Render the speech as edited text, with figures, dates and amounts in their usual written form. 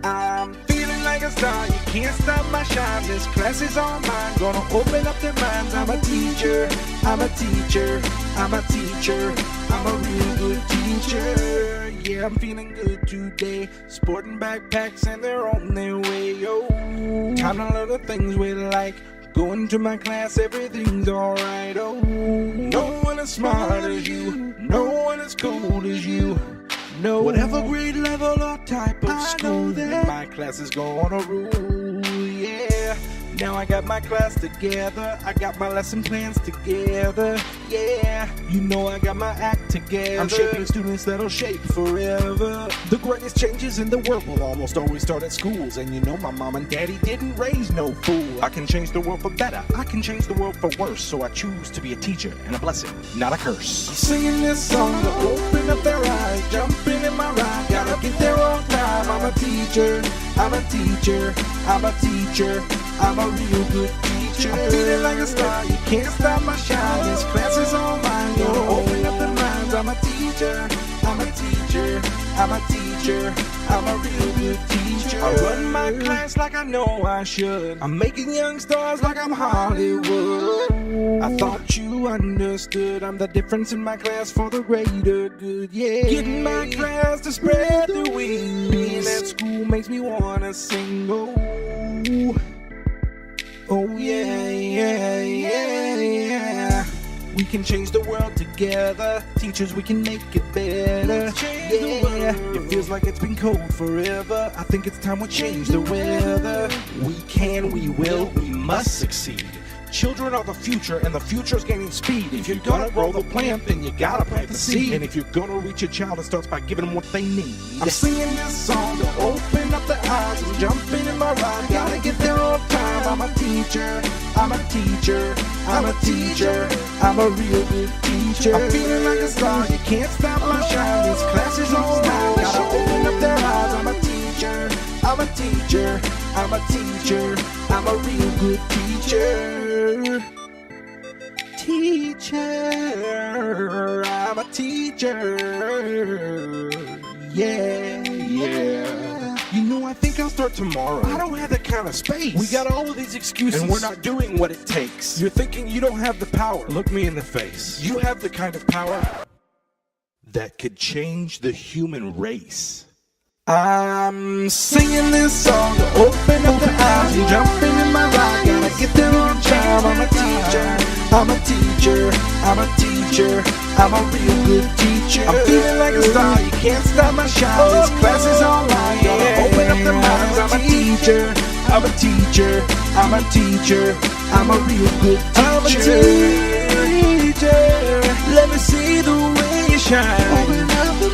I'm feeling like a star, you can't stop my shine. This class is all mine, gonna open up their minds. I'm a teacher, I'm a teacher, I'm a teacher, I'm a real good teacher. Yeah, I'm feeling good today, sporting backpacks and they're on their way, yo. Time to learn the things we like, going to my class, everything's alright, oh. No one as smart as you, no one as cool as you. No, whatever grade level or type of school, my class is gonna rule, yeah. Now I got my class together, I got my lesson plans together, yeah. You know I got my act together. I'm shaping students that'll shape forever. The greatest changes in the world will almost always start at schools. And you know my mom and daddy didn't raise no fool. I can change the world for better, I can change the world for worse. So I choose to be a teacher and a blessing, not a curse. I'm singing this song to open up their eyes, jumping in my ride, gotta get there on time. I'm a teacher, I'm a teacher, I'm a teacher, I'm a real good teacher. I'm feeling like a star, you can't stop my shine. This class is all mine, gonna open up the minds. I'm a teacher, I'm a teacher, I'm a teacher, I'm a real good teacher. I run my class like I know I should. I'm making young stars like I'm Hollywood. I thought you understood, I'm the difference in my class for the greater good, yeah. Getting my class to spread the wings. Being at school makes me wanna sing, oh. Oh yeah, yeah, yeah, yeah. We can change the world together. Teachers, we can make it better. Yeah, it feels like it's been cold forever. I think it's time we change the weather. We can, we will, we must succeed. Children are the future, and the future's gaining speed. If you're gonna grow the plant, then you gotta plant the seed. And if you're gonna reach a child, it starts by giving them what they need. I'm singing this song to open up their eyes. I'm jumping in my ride, gotta get there on time. I'm a teacher, I'm a teacher, I'm a teacher, I'm a real good teacher. I'm feeling like a star, you can't stop my shine. This class is all mine, gotta open up their eyes. I'm a teacher, I'm a teacher, I'm a teacher, I'm a real good teacher. Teacher, I'm a teacher. Yeah, yeah. You know, I think I'll start tomorrow. I don't have that kind of space. We got all of these excuses, and we're not doing what it takes. You're thinking you don't have the power. Look me in the face. You have the kind of power that could change the human race. I'm singing this song to open up the eyes and jumping in my ride. Gotta get there on time. I'm a teacher, I'm a teacher, I'm a teacher, I'm a real good teacher. I'm feeling like a star, you can't stop my shine. This class is all mine, gotta open up their minds. I'm a teacher, I'm a teacher, I'm a teacher, I'm a real good teacher. I'm a teacher, let me see the way you shine. Open up the